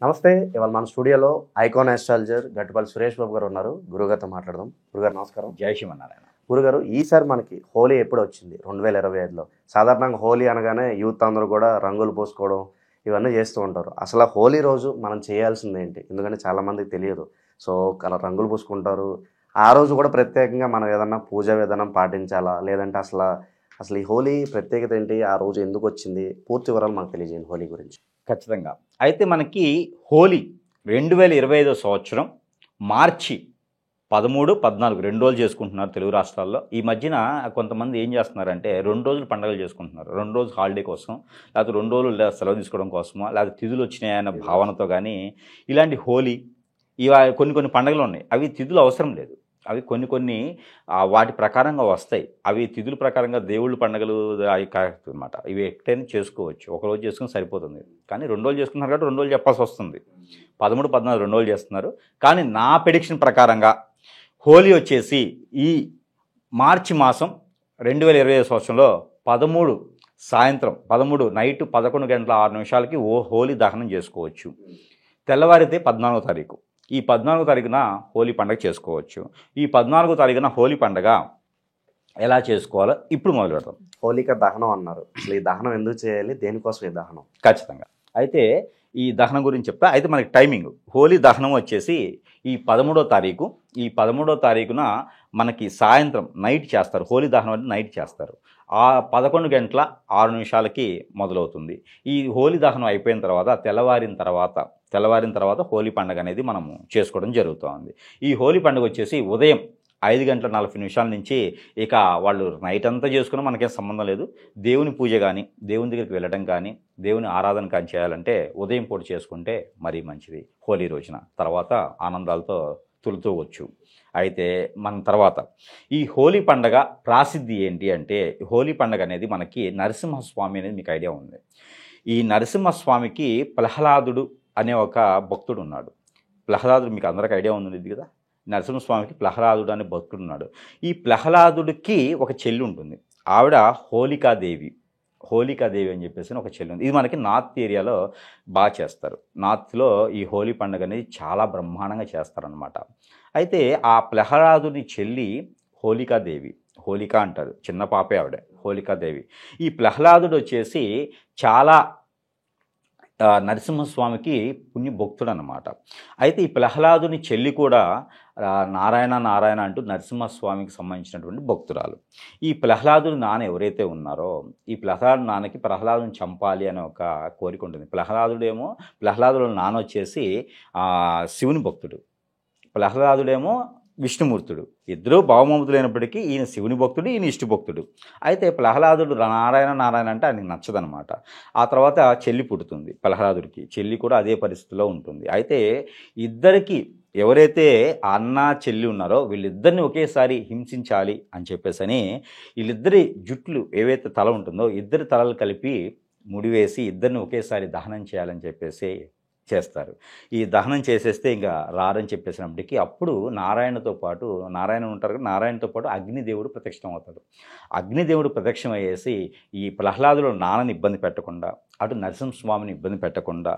నమస్తే. ఇవాళ మన స్టూడియోలో ఐకాన్ ఆస్ట్రాలజర్ గట్టుపల్లి సురేష్ బాబు గారు ఉన్నారు. గురుగారితో మాట్లాడదాం. గురుగారు నమస్కారం. జై శ్రీమన్నారాయణ. గురుగారు, ఈసారి మనకి హోలీ ఎప్పుడు వచ్చింది? 2025లో. సాధారణంగా హోలీ అనగానే యూత్ అందరూ కూడా రంగులు పూసుకోవడం ఇవన్నీ చేస్తూ ఉంటారు. అసలు హోలీ రోజు మనం చేయాల్సింది ఏంటి? ఎందుకంటే చాలామందికి తెలియదు. సో రంగులు పూసుకుంటారు. ఆ రోజు కూడా ప్రత్యేకంగా మనం ఏదన్నా పూజా విధానం పాటించాలా, లేదంటే అసలు ఈ హోలీ ప్రత్యేకత ఏంటి? ఆ రోజు ఎందుకు వచ్చింది? పూర్తి వివరాలు మాకు తెలియజేయండి హోలీ గురించి. ఖచ్చితంగా. అయితే మనకి హోలీ 2025 సంవత్సరం మార్చి 13, 14 2 రోజులు చేసుకుంటున్నారు తెలుగు రాష్ట్రాల్లో. ఈ మధ్యన కొంతమంది ఏం చేస్తున్నారంటే 2 రోజులు పండుగలు చేసుకుంటున్నారు. 2 రోజులు హాలిడే కోసం, లేకపోతే 2 రోజులు సెలవు తీసుకోవడం కోసమో, లేకపోతే తిథులు వచ్చినాయన్న భావనతో కానీ ఇలాంటి హోలీ కొన్ని పండుగలు ఉన్నాయి. అవి తిథులు అవసరం లేదు. అవి కొన్ని వాటి ప్రకారంగా వస్తాయి. అవి తిథుల ప్రకారంగా దేవుళ్ళ పండుగలు అవి అనమాట. ఇవి ఎక్కడైనా చేసుకోవచ్చు. ఒకరోజు చేసుకుని సరిపోతుంది. కానీ 2 రోజులు చేసుకున్నారు కాబట్టి 2 రోజులు చెప్పాల్సి వస్తుంది. 13, 14 2 రోజులు చేస్తున్నారు. కానీ నా ప్రెడిక్షన్ ప్రకారంగా హోలీ వచ్చేసి ఈ మార్చి మాసం 2025 సంవత్సరంలో 13 సాయంత్రం 13 నైట్ 11 గంటల 6 నిమిషాలకి హోలీ దహనం చేసుకోవచ్చు. తెల్లవారితే 14వ తారీఖు. ఈ 14వ తారీఖున హోలీ పండుగ చేసుకోవచ్చు. ఈ 14వ తారీఖున హోలీ పండుగ ఎలా చేసుకోవాలో ఇప్పుడు మొదలు పెడతాం. హోలిక దహనం అన్నారు. అసలు ఈ దహనం ఎందుకు చేయాలి? దేనికోసం ఈ దహనం? ఖచ్చితంగా. అయితే ఈ దహనం గురించి చెప్తా. అయితే మనకి టైమింగ్ హోలీ దహనం వచ్చేసి ఈ 13వ తారీఖు. ఈ 13వ తారీఖున మనకి సాయంత్రం నైట్ చేస్తారు. హోలీ దహనం అంటే నైట్ చేస్తారు. 11 గంటల 6 నిమిషాలకి మొదలవుతుంది. ఈ హోలీ దహనం అయిపోయిన తర్వాత తెల్లవారిన తర్వాత హోలీ పండుగ అనేది మనము చేసుకోవడం జరుగుతుంది. ఈ హోలీ పండుగ వచ్చేసి ఉదయం 5 గంటల 40 నిమిషాల నుంచి ఇక వాళ్ళు నైట్ అంతా చేసుకున్నా మనకేం సంబంధం లేదు. దేవుని పూజ కానీ, దేవుని దగ్గరికి వెళ్ళడం కానీ, దేవుని ఆరాధన కానీ చేయాలంటే ఉదయం పూట చేసుకుంటే మరీ మంచిది. హోలీ రోజున తర్వాత ఆనందాలతో తులుతూవచ్చు. అయితే మన తర్వాత ఈ హోలీ పండగ ప్రాసిద్ధి ఏంటి అంటే, హోలీ పండగ అనేది మనకి నరసింహస్వామి అనేది మీకు ఐడియా ఉంది. ఈ నరసింహస్వామికి ప్రహ్లాదుడు అనే ఒక భక్తుడు ఉన్నాడు. ప్రహ్లాదుడు మీకు అందరికీ ఐడియా ఉంది కదా. నరసింహస్వామికి ప్రహ్లాదుడు అనే భక్తుడు ఉన్నాడు. ఈ ప్రహ్లాదుడికి ఒక చెల్లి ఉంటుంది. ఆవిడ హోలికాదేవి అని చెప్పేసి ఒక చెల్లి ఉంది. ఇది మనకి నార్త్ ఏరియాలో బాగా చేస్తారు. నార్త్లో ఈ హోలీ పండుగ అనేది చాలా బ్రహ్మాండంగా చేస్తారనమాట. అయితే ఆ ప్రహ్లాదుని చెల్లి హోలికాదేవి, హోలిక అంటారు, చిన్న పాపే ఆవిడ, హోలికాదేవి. ఈ ప్రహ్లాదుడు వచ్చేసి చాలా నరసింహస్వామికి పుణ్యభక్తుడు అనమాట. అయితే ఈ ప్రహ్లాదుని చెల్లి కూడా నారాయణ అంటూ నరసింహస్వామికి సంబంధించినటువంటి భక్తురాలు. ఈ ప్రహ్లాదుని నాన్న ఎవరైతే ఉన్నారో, ఈ ప్రహ్లాదుని ప్రహ్లాదుని చంపాలి అనే ఒక కోరిక ఉంటుంది. ప్రహ్లాదుడు నాన్న వచ్చేసి శివుని భక్తుడు, ప్రహ్లాదుడేమో విష్ణుమూర్తుడు. ఇద్దరూ భావమమతులైనప్పటికీ ఈయన శివుని భక్తుడు, ఈయన ఇష్టు భక్తుడు. అయితే ప్రహ్లాదుడు నారాయణ అంటే ఆయనకి నచ్చదనమాట. ఆ తర్వాత చెల్లి పుడుతుంది ప్రహ్లాదుడికి. చెల్లి కూడా అదే పరిస్థితిలో ఉంటుంది. అయితే ఇద్దరికి ఎవరైతే అన్న చెల్లి ఉన్నారో వీళ్ళిద్దరిని ఒకేసారి హింసించాలి అని చెప్పేసని వీళ్ళిద్దరి జుట్లు ఏవైతే తల ఉంటుందో ఇద్దరి తలలు కలిపి ముడివేసి ఇద్దరిని ఒకేసారి దహనం చేయాలని చెప్పేసి చేస్తారు. ఈ దహనం చేసేస్తే ఇంకా రారని చెప్పేసినప్పటికీ అప్పుడు నారాయణతో పాటు అగ్నిదేవుడు ప్రత్యక్షం అవుతాడు. అగ్నిదేవుడు ప్రత్యక్షం అయ్యేసి ఈ ప్రహ్లాదులో నాన్నని ఇబ్బంది పెట్టకుండా, అటు నరసింహస్వామిని ఇబ్బంది పెట్టకుండా,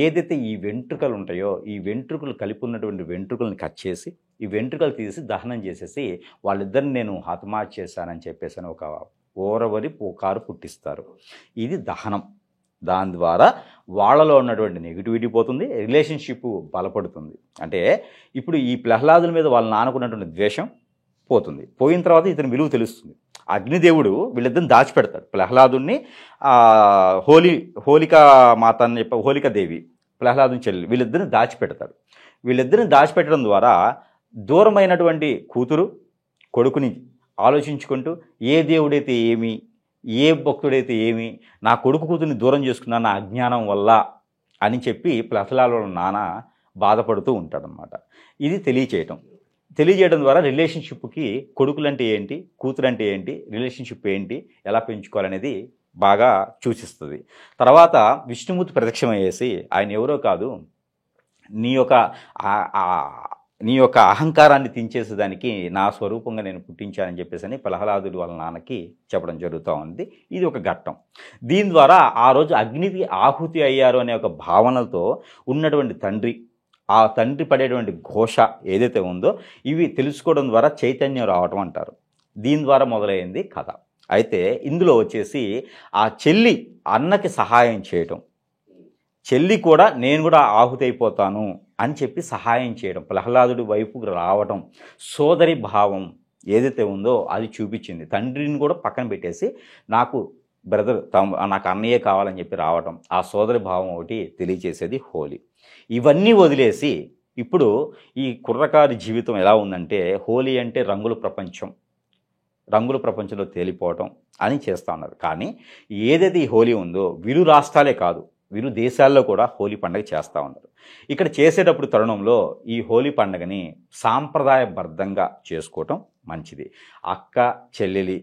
ఏదైతే ఈ వెంట్రుకలు ఉంటాయో ఈ వెంట్రుకలు కలిపి ఉన్నటువంటి వెంట్రుకలను కట్ చేసి ఈ వెంట్రుకలు తీసి దహనం చేసేసి వాళ్ళిద్దరిని నేను హతమార్చి చేశానని చెప్పేసి ఒక ఓరవరి పోకారు పుట్టిస్తారు. ఇది దహనం. దాని ద్వారా వాళ్ళలో ఉన్నటువంటి నెగిటివిటీ పోతుంది, రిలేషన్షిప్ బలపడుతుంది. అంటే ఇప్పుడు ఈ ప్రహ్లాదుల మీద వాళ్ళ నానుకున్నటువంటి ద్వేషం పోతుంది. పోయిన తర్వాత ఇతని విలువ తెలుస్తుంది. అగ్నిదేవుడు వీళ్ళిద్దరిని దాచిపెడతాడు. ప్రహ్లాదుని హోలికా మాత అని చెప్పి హోలికాదేవి, ప్రహ్లాదుని చెల్లి, వీళ్ళిద్దరిని దాచిపెడతాడు. వీళ్ళిద్దరిని దాచిపెట్టడం ద్వారా దూరమైనటువంటి కూతురు కొడుకుని ఆలోచించుకుంటూ ఏ దేవుడైతే ఏమి, ఏ భక్తుడైతే ఏమి, నా కొడుకు కూతుర్ని దూరం చేసుకున్నా నా అజ్ఞానం వల్ల అని చెప్పి ప్రహ్లాదుల నాన్న బాధపడుతూ ఉంటాడనమాట. ఇది తెలియజేయడం ద్వారా రిలేషన్షిప్కి కొడుకులంటే ఏంటి, కూతురంటే ఏంటి, రిలేషన్షిప్ ఏంటి, ఎలా పెంచుకోవాలనేది బాగా సూచిస్తుంది. తర్వాత విష్ణుమూర్తి ప్రత్యక్షమయ్యేసి ఆయన ఎవరో కాదు, నీ యొక్క నీ యొక్క అహంకారాన్ని తించేసేదానికి నా స్వరూపంగా నేను పుట్టించానని చెప్పేసి అని ప్రహ్లాదుడు వాళ్ళ నాన్నకి చెప్పడం జరుగుతూ ఉంది. ఇది ఒక ఘట్టం. దీని ద్వారా ఆ రోజు అగ్నికి ఆహుతి అయ్యారు అనే ఒక భావనలతో ఉన్నటువంటి తండ్రి, ఆ తండ్రి పడేటువంటి ఘోష ఏదైతే ఉందో ఇవి తెలుసుకోవడం ద్వారా చైతన్యం రావటం అంటారు. దీని ద్వారా మొదలైంది కథ. అయితే ఇందులో వచ్చేసి ఆ చెల్లి అన్నకి సహాయం చేయటం, చెల్లి కూడా నేను కూడా ఆహుతి అయిపోతాను అని చెప్పి సహాయం చేయడం, ప్రహ్లాదుడి వైపుకు రావటం, సోదరి భావం ఏదైతే ఉందో అది చూపించింది. తండ్రిని కూడా పక్కన పెట్టేసి నాకు బ్రదర్ నాకు అన్నయ్య కావాలని చెప్పి రావటం, ఆ సోదరి భావం ఒకటి తెలియచేసేది హోలీ. ఇవన్నీ వదిలేసి ఇప్పుడు ఈ కుర్రకారి జీవితం ఎలా ఉందంటే హోలీ అంటే రంగుల ప్రపంచం, రంగుల ప్రపంచంలో తేలిపోవటం అని చేస్తూ ఉన్నారు. కానీ ఏదైతే ఈ హోలీ ఉందో విరు రాష్ట్రాలే కాదు, విరు దేశాల్లో కూడా హోలీ పండుగ చేస్తూ ఉన్నారు. ఇక్కడ చేసేటప్పుడు తరుణంలో ఈ హోలీ పండుగని సాంప్రదాయబద్ధంగా చేసుకోవటం మంచిది. అక్క చెల్లెలి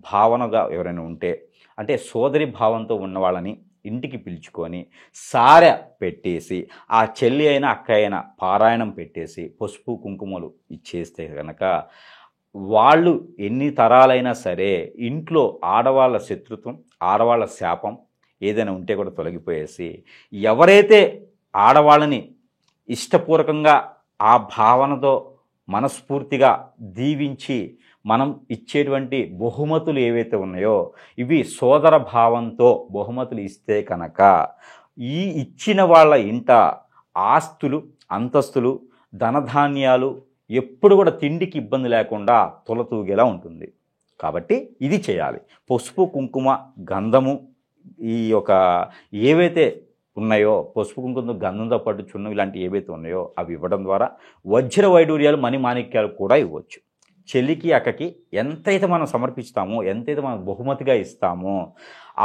భావనగా ఎవరైనా ఉంటే, అంటే సోదరి భావంతో ఉన్న వాళ్ళని ఇంటికి పిలుచుకొని సారె పెట్టేసి, ఆ చెల్లి అయినా అక్క అయినా పారాయణం పెట్టేసి పసుపు కుంకుమలు ఇచ్చేస్తే కనుక వాళ్ళు ఎన్ని తరాలైనా సరే ఇంట్లో ఆడవాళ్ళ శత్రుత్వం, ఆడవాళ్ళ శాపం ఏదైనా ఉంటే కూడా తొలగిపోయేసి, ఎవరైతే ఆడవాళ్ళని ఇష్టపూర్వకంగా ఆ భావనతో మనస్ఫూర్తిగా దీవించి మనం ఇచ్చేటువంటి బహుమతులు ఏవైతే ఉన్నాయో ఇవి సోదర భావంతో బహుమతులు ఇస్తే కనుక ఈ ఇచ్చిన వాళ్ళ ఇంట ఆస్తులు, అంతస్తులు, ధనధాన్యాలు ఎప్పుడు కూడా తిండికి ఇబ్బంది లేకుండా తొలతూగేలా ఉంటుంది. కాబట్టి ఇది చేయాలి. పసుపు కుంకుమ గంధము ఈ యొక్క ఏవైతే ఉన్నాయో, పసుపు కుంకుమ గంధంతో పాటు చున్నం ఇలాంటి ఏవైతే ఉన్నాయో అవి ఇవ్వడం ద్వారా వజ్ర వైడూర్యాలు మణిమాణిక్యాలు కూడా ఇవ్వచ్చు. చెల్లికి అక్కకి ఎంతైతే మనం సమర్పిస్తామో, ఎంతైతే మనం బహుమతిగా ఇస్తామో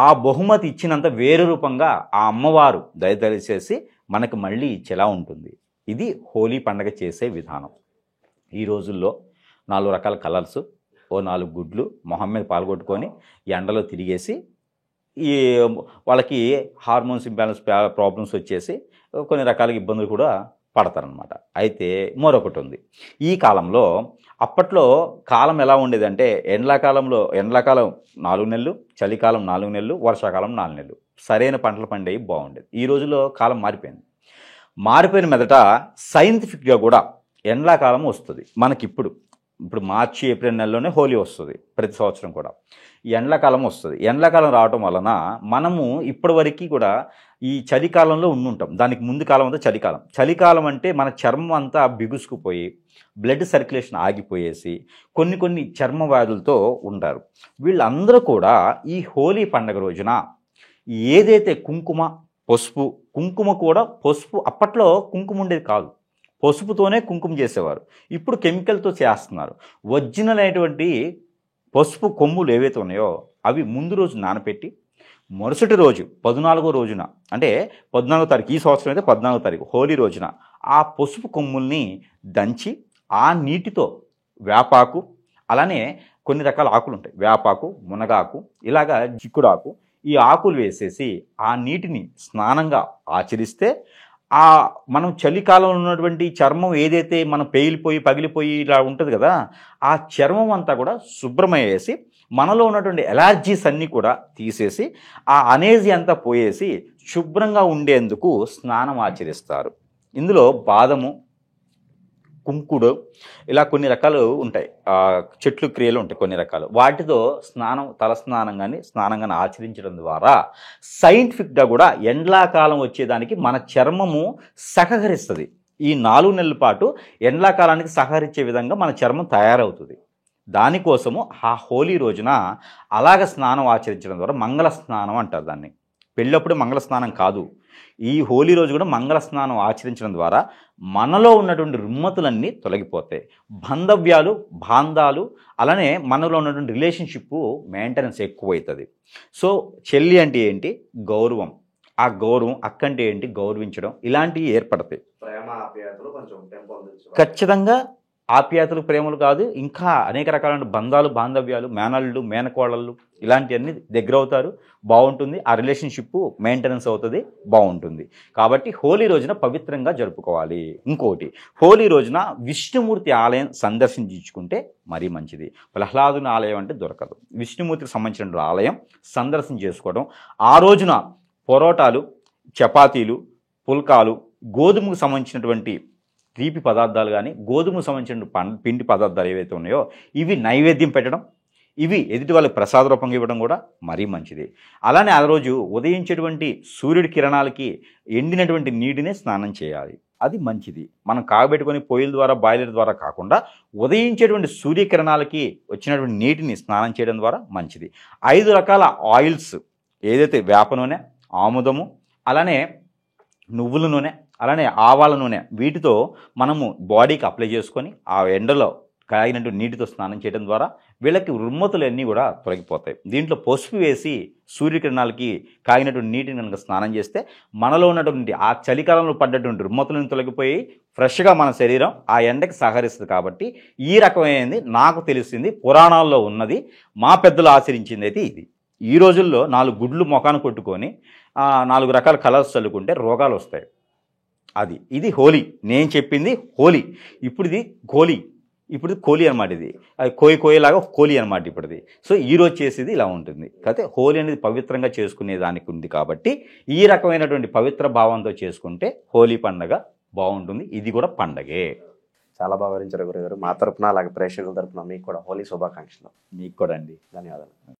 ఆ బహుమతి ఇచ్చినంత వేరు రూపంగా ఆ అమ్మవారు దయచేసి మనకు మళ్ళీ ఇచ్చేలా ఉంటుంది. ఇది హోలీ పండగ చేసే విధానం. ఈ రోజుల్లో 4 రకాల కలర్స్, ఓ 4 గుడ్లు మొహం మీద పాల్గొట్టుకొని ఎండలో తిరిగేసి ఈ వాళ్ళకి హార్మోన్స్ ఇంబ్యాలెన్స్ ప్రాబ్లమ్స్ వచ్చేసి కొన్ని రకాల ఇబ్బందులు కూడా పడతారనమాట. అయితే మరొకటి ఉంది. ఈ కాలంలో అప్పట్లో కాలం ఎలా ఉండేదంటే ఎండాకాలం 4 నెలలు, చలికాలం 4 నెలలు, వర్షాకాలం 4 నెలలు సరైన పంటలు పండేవి బాగుండేది. ఈ రోజుల్లో కాలం మారిపోయింది. మారిపోయిన మీదట సైంటిఫిక్గా కూడా ఎండాకాలం వస్తుంది మనకిప్పుడు. ఇప్పుడు మార్చి ఏప్రిల్ నెలలోనే హోలీ వస్తుంది ప్రతి సంవత్సరం కూడా. ఎండాకాలం వస్తుంది. ఎండాకాలం రావటం వలన మనము ఇప్పటివరకు కూడా ఈ చలికాలంలో ఉండుంటాం. దానికి ముందు కాలం అంతా చలికాలం. చలికాలం అంటే మన చర్మం అంతా బిగుసుకుపోయి బ్లడ్ సర్క్యులేషన్ ఆగిపోయేసి కొన్ని చర్మ వ్యాధులతో ఉంటారు. వీళ్ళందరూ కూడా ఈ హోలీ పండుగ రోజున ఏదైతే కుంకుమ, పసుపు, కుంకుమ కూడా పసుపు, అప్పట్లో కుంకుమ ఉండేది కాదు, పసుపుతోనే కుంకుమ చేసేవారు. ఇప్పుడు కెమికల్తో చేస్తున్నారు. ఒరిజినల్ అయినటువంటి పసుపు కొమ్ములు ఏవైతే ఉన్నాయో అవి ముందు రోజు నానపెట్టి మరుసటి రోజు 14వ రోజున, అంటే 14వ తారీఖు, ఈ సంవత్సరం అయితే 14వ తారీఖు హోలీ రోజున ఆ పసుపు కొమ్ముల్ని దంచి ఆ నీటితో వేపాకు, అలానే కొన్ని రకాల ఆకులు ఉంటాయి, వేపాకు, మునగాకు, ఇలాగా చిక్కుడాకు, ఈ ఆకులు వేసేసి ఆ నీటిని స్నానంగా ఆచరిస్తే ఆ మనం చలికాలంలో ఉన్నటువంటి చర్మం ఏదైతే మనం పేలిపోయి పగిలిపోయి ఇలా ఉంటుంది కదా, ఆ చర్మం అంతా కూడా శుభ్రమయ్యేసి మనలో ఉన్నటువంటి ఎలర్జీస్ అన్నీ కూడా తీసేసి ఆ అనేజీ అంతా పోయేసి శుభ్రంగా ఉండేందుకు స్నానం ఆచరిస్తారు. ఇందులో బాదము, కుంకుడు, ఇలా కొన్ని రకాలు ఉంటాయి, చెట్లు క్రియలు ఉంటాయి కొన్ని రకాలు. వాటితో తలస్నానం కానీ స్నానం కానీ ఆచరించడం ద్వారా సైంటిఫిక్గా కూడా ఎండాకాలం వచ్చేదానికి మన చర్మము సహకరిస్తుంది. ఈ 4 నెలల పాటు ఎండాకాలానికి సహకరించే విధంగా మన చర్మం తయారవుతుంది. దానికోసము ఆ హోలీ రోజున అలాగ స్నానం ఆచరించడం ద్వారా మంగళ స్నానం అంటారు దాన్ని. పెళ్ళప్పుడు మంగళ స్నానం కాదు, ఈ హోలీ రోజు కూడా మంగళ స్నానం ఆచరించడం ద్వారా మనలో ఉన్నటువంటి రుమ్మతులన్నీ తొలగిపోతాయి. బాంధాలు, అలానే మనలో ఉన్నటువంటి రిలేషన్షిప్ మెయింటెనెన్స్ ఎక్కువవుతుంది. సో చెల్లి అంటే ఏంటి? గౌరవం. ఆ గౌరవం. అక్క అంటే ఏంటి? గౌరవించడం. ఇలాంటివి ఏర్పడతాయి. ప్రేమ ఆప్యాయతలు కొంచెం పెంపొందించడం. ఖచ్చితంగా ఆప్యాయతలు ప్రేమలు కాదు, ఇంకా అనేక రకాలైన బంధాలు బాంధవ్యాలు, మేనళ్ళు మేనకోడళ్ళు ఇలాంటివన్నీ దగ్గర అవుతారు, బాగుంటుంది. ఆ రిలేషన్షిప్ మెయింటెనెన్స్ అవుతుంది, బాగుంటుంది. కాబట్టి హోలీ రోజున పవిత్రంగా జరుపుకోవాలి. ఇంకోటి, హోలీ రోజున విష్ణుమూర్తి ఆలయం సందర్శించుకుంటే మరీ మంచిది. ప్రహ్లాదుని ఆలయం అంటే దొరకదు. విష్ణుమూర్తికి సంబంధించిన ఆలయం సందర్శన చేసుకోవడం, ఆ రోజున పొరోటాలు, చపాతీలు, పుల్కాలు, గోధుమకు సంబంధించినటువంటి తీపి పదార్థాలు కానీ, గోధుమకు సంబంధించిన పిండి పదార్థాలు ఏవైతే ఉన్నాయో ఇవి నైవేద్యం పెట్టడం, ఇవి ఎదుటి వాళ్ళకి ప్రసాద రూపంగా ఇవ్వడం కూడా మరీ మంచిది. అలానే ఆ రోజు ఉదయించేటువంటి సూర్యుడి కిరణాలకి ఎండినటువంటి నీటినే స్నానం చేయాలి, అది మంచిది. మనం కాగబెట్టుకొని పొయ్యిల ద్వారా బాయిలర్ ద్వారా కాకుండా ఉదయించేటువంటి సూర్యకిరణాలకి వచ్చినటువంటి నీటిని స్నానం చేయడం ద్వారా మంచిది. 5 రకాల ఆయిల్స్ ఏదైతే వేప నూనె, ఆముదము, అలానే నువ్వుల నూనె, అలానే ఆవాల నూనె, వీటితో మనము బాడీకి అప్లై చేసుకొని ఆ ఎండలో కాగినట్టు నీటితో స్నానం చేయడం ద్వారా వీళ్ళకి రుమ్మతులన్నీ కూడా తొలగిపోతాయి. దీంట్లో పసుపు వేసి సూర్యకిరణాలకి కాగినటువంటి నీటిని కనుక స్నానం చేస్తే మనలో ఉన్నటువంటి ఆ చలికాలంలో పడ్డటువంటి రుమ్మతులను తొలగిపోయి ఫ్రెష్గా మన శరీరం ఆ ఎండకి సహకరిస్తుంది. కాబట్టి ఈ రకమైనది నాకు తెలిసింది, పురాణాల్లో ఉన్నది, మా పెద్దలు ఆచరించింది అయితే ఇది. ఈ రోజుల్లో 4 గుడ్లు మొఖాన్ని కొట్టుకొని 4 రకాల కలర్స్ చల్లుకుంటే రోగాలు వస్తాయి. ఇది హోలీ. నేను చెప్పింది హోలీ. ఇప్పుడు ఇది గోలీ, ఇప్పుడు కోహ్లీ అనమాట. ఇది అది కోయిలాగా కోహ్లీ అనమాట ఇప్పుడుది. సో ఈరోజు చేసేది ఇలా ఉంటుంది. కాకపోతే హోలీ అనేది పవిత్రంగా చేసుకునే దానికి ఉంది కాబట్టి ఈ రకమైనటువంటి పవిత్ర భావంతో చేసుకుంటే హోలీ పండగ బాగుంటుంది. ఇది కూడా పండగే. చాలా బాగా వివరించారు గురుగారు. మా తరపున అలాగే ప్రేక్షకుల తరపున మీకు కూడా హోలీ శుభాకాంక్షలు. మీకు కూడా అండి, ధన్యవాదాలు.